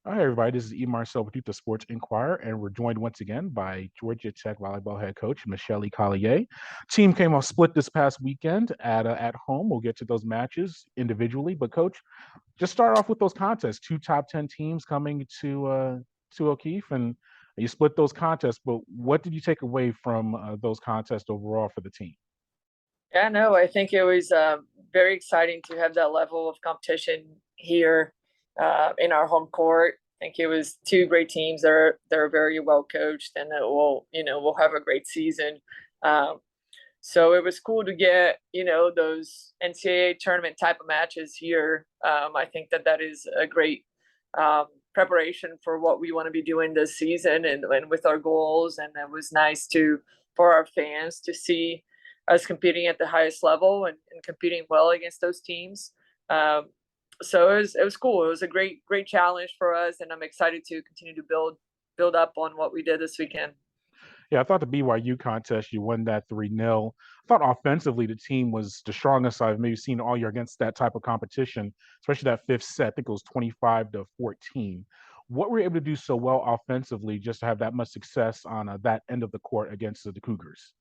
Hi, everybody. This is E. Marcel with the Sports Inquirer, and we're joined once again by Georgia Tech volleyball head coach Michelle Collier. Team came off split this past weekend at home. We'll get to those matches individually, but coach, just start off with those contests. Two top 10 teams coming to O'Keefe, and you split those contests. But what did you take away from those contests overall for the team? Yeah, no, I think it was very exciting to have that level of competition here in our home court. I think it was two great teams. They're very well coached, and it will we'll have a great season. Um, so it was cool to get those NCAA tournament type of matches here. I think that is a great preparation for what we want to be doing this season and with our goals. And it was nice for our fans to see us competing at the highest level and competing well against those teams. So it was cool. It was a great challenge for us, and I'm excited to continue to build up on what we did this weekend. Yeah, I thought the BYU contest, you won that 3-0. I thought offensively the team was the strongest I've maybe seen all year against that type of competition, especially that fifth set. I think it was 25-14. What were you able to do so well offensively just to have that much success on that end of the court against the Cougars?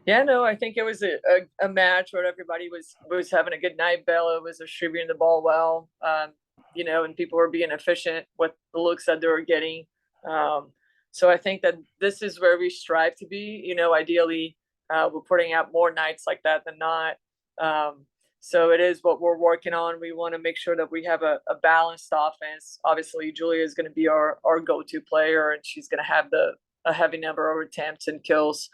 Yeah, no, I think it was a match where everybody was having a good night. Bella was distributing the ball well, and people were being efficient with the looks that they were getting. So I think that this is where we strive to be. Ideally, we're putting out more nights like that than not. So it is what we're working on. We want to make sure that we have a balanced offense. Obviously, Julia is going to be our go-to player, and she's going to have a heavy number of attempts and kills.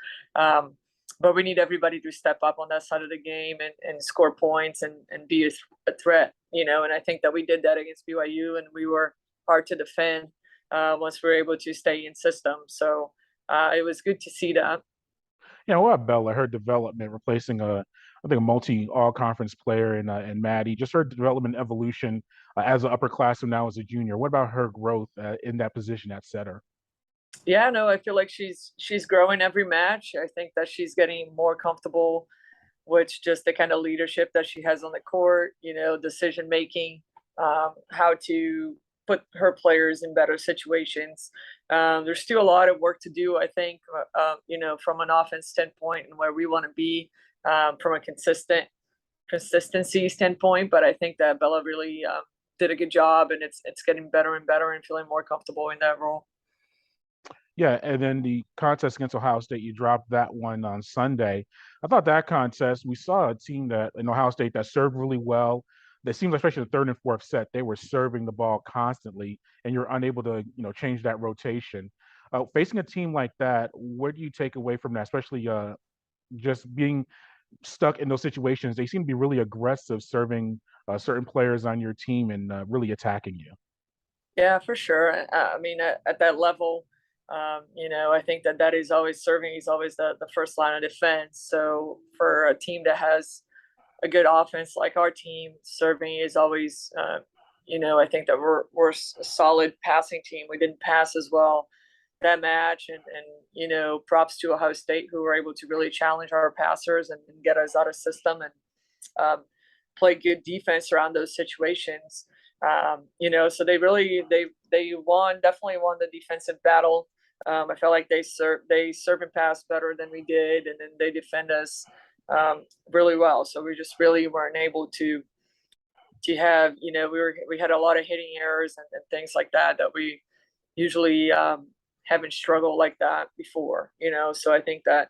But we need everybody to step up on that side of the game and score points and be a threat, and I think that we did that against BYU, and we were hard to defend once we were able to stay in system. So it was good to see that. Yeah, what about Bella? Her development, replacing I think a multi all conference player in Maddie. Just her development evolution as an upperclassman now as a junior. What about her growth in that position at setter? Yeah, no, I feel like she's growing every match. I think that she's getting more comfortable with just the kind of leadership that she has on the court, decision making, how to put her players in better situations. There's still a lot of work to do, I think, from an offense standpoint and where we want to be from a consistency standpoint. But I think that Bella really did a good job, and it's getting better and better and feeling more comfortable in that role. Yeah, and then the contest against Ohio State, you dropped that one on Sunday. I thought that contest, we saw a team that in Ohio State that served really well. That seems like, especially the third and fourth set, they were serving the ball constantly, and you're unable to, change that rotation. Facing a team like that, what do you take away from that, especially just being stuck in those situations? They seem to be really aggressive, serving certain players on your team and really attacking you. Yeah, for sure. I mean, at that level, I think that is always serving. He's always the first line of defense. So for a team that has a good offense like our team, serving is always, I think that we're a solid passing team. We didn't pass as well that match, and props to Ohio State, who were able to really challenge our passers and get us out of system and play good defense around those situations. So they definitely won the defensive battle. I felt like they serve and pass better than we did, and then they defend us really well. So we just really weren't able to have we had a lot of hitting errors and things like that we usually haven't struggled like that before. So I think that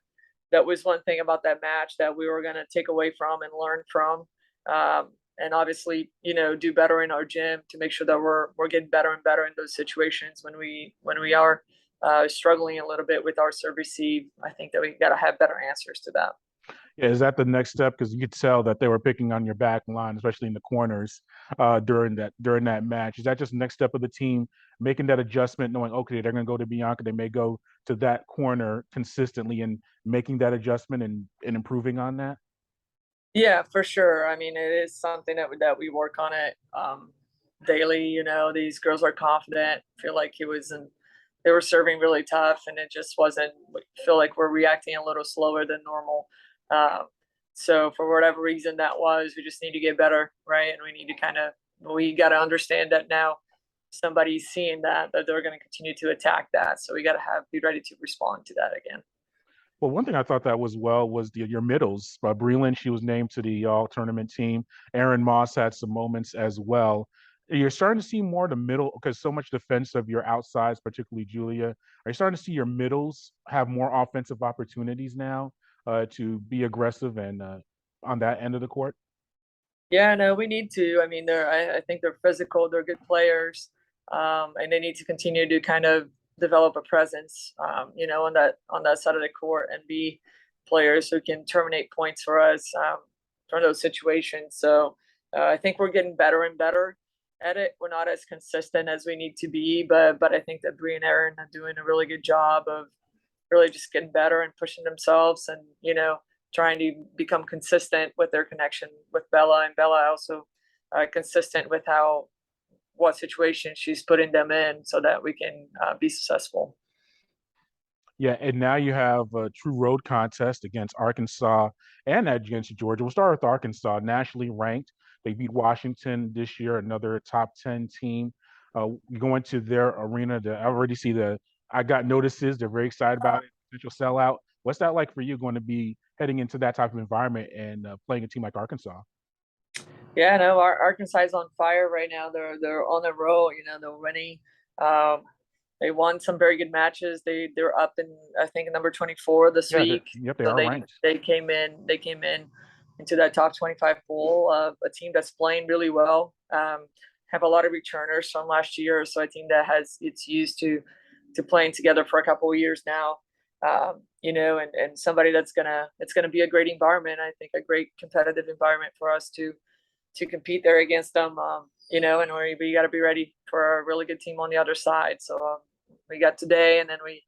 was one thing about that match that we were going to take away from and learn from. And obviously, do better in our gym to make sure that we're getting better and better in those situations when we are struggling a little bit with our serve receive. I think that we got to have better answers to that. Yeah, is that the next step? Because you could tell that they were picking on your back line, especially in the corners during that match. Is that just the next step of the team making that adjustment, knowing okay they're going to go to Bianca, they may go to that corner consistently, and making that adjustment and improving on that? Yeah, for sure. I mean, it is something that we work on it daily. These girls are confident. Feel like they were serving really tough, and it just wasn't. Feel like we're reacting a little slower than normal. Um, so for whatever reason that was, we just need to get better, right? And we got to understand that now. somebody's seeing that they're going to continue to attack that. So we got to be ready to respond to that again. Well, one thing I thought that was well was your middles. Breland, she was named to the all tournament team. Aaron Moss had some moments as well. You're starting to see more of the middle because so much defense of your outsides, particularly Julia. Are you starting to see your middles have more offensive opportunities now to be aggressive and on that end of the court? Yeah, no, we need to. I mean, I think they're physical. They're good players, and they need to continue to kind of develop a presence, on that side of the court and be players who can terminate points for us from those situations. So I think we're getting better and better at it. We're not as consistent as we need to be, but I think that Bree and Aaron are doing a really good job of really just getting better and pushing themselves, and trying to become consistent with their connection with Bella, and Bella also consistent with what situation she's putting them in so that we can be successful. Yeah, and now you have a true road contest against Arkansas and against Georgia. We'll start with Arkansas, nationally ranked. They beat Washington this year, another top 10 team. Going to their arena, I already see I got notices. They're very excited about it, potential sellout. What's that like for you going to be heading into that type of environment and playing a team like Arkansas? Yeah, no, Arkansas is on fire right now. They're on the roll. They're winning. Um, they won some very good matches. They're up in, I think, number 24 this Yeah, week. yep, they So are ranked. they came in into that top 25 pool. A team that's playing really well. Have a lot of returners from last year, so a team that it's used to playing together for a couple of years now. And somebody it's gonna be a great environment. I think a great competitive environment for us to compete there against them. And we got to be ready for a really good team on the other side. So we got today, and then we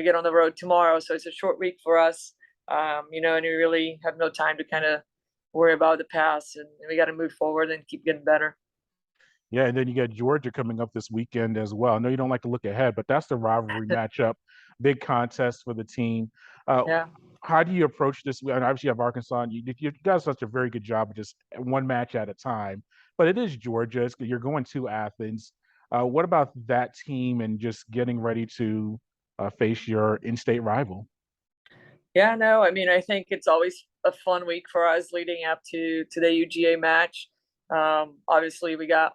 get on the road tomorrow. So it's a short week for us, and we really have no time to kind of worry about the past, and we got to move forward and keep getting better. Yeah, and then you got Georgia coming up this weekend as well. I know you don't like to look ahead, but that's the rivalry matchup, big contest for the team. Uh, Yeah. how do you approach this? And obviously, you have Arkansas, and you guys such a very good job of just one match at a time. But it is Georgia. You're going to Athens. What about that team and just getting ready to face your in-state rival? Yeah, no, I mean, I think it's always a fun week for us leading up to the UGA match. Obviously, we got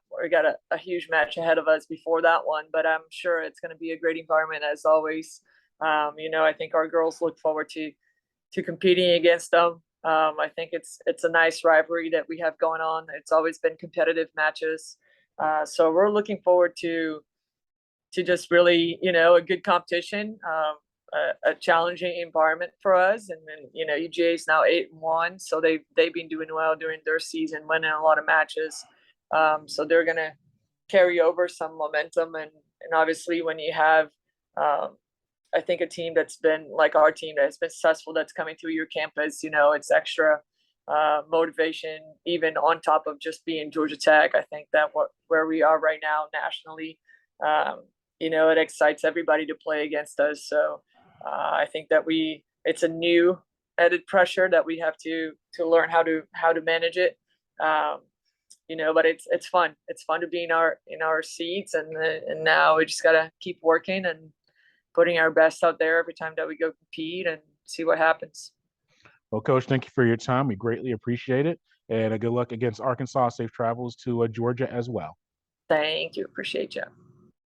a huge match ahead of us before that one, but I'm sure it's going to be a great environment as always. I think our girls look forward to competing against them. I think it's a nice rivalry that we have going on. It's always been competitive matches, so we're looking forward to just really a good competition. A challenging environment for us. And then, UGA is now 8-1, so they've been doing well during their season, winning a lot of matches. So they're gonna carry over some momentum, and obviously when you have, I think a team that's been like our team that has been successful, that's coming to your campus, it's extra motivation, even on top of just being Georgia Tech. I think that where we are right now nationally, it excites everybody to play against us. So I think that it's a new added pressure that we have to learn how to manage it. But it's fun. It's fun to be in our seats, and now we just gotta keep working and putting our best out there every time that we go compete and see what happens. Well, Coach, thank you for your time. We greatly appreciate it. And good luck against Arkansas. Safe travels to Georgia as well. Thank you. Appreciate you.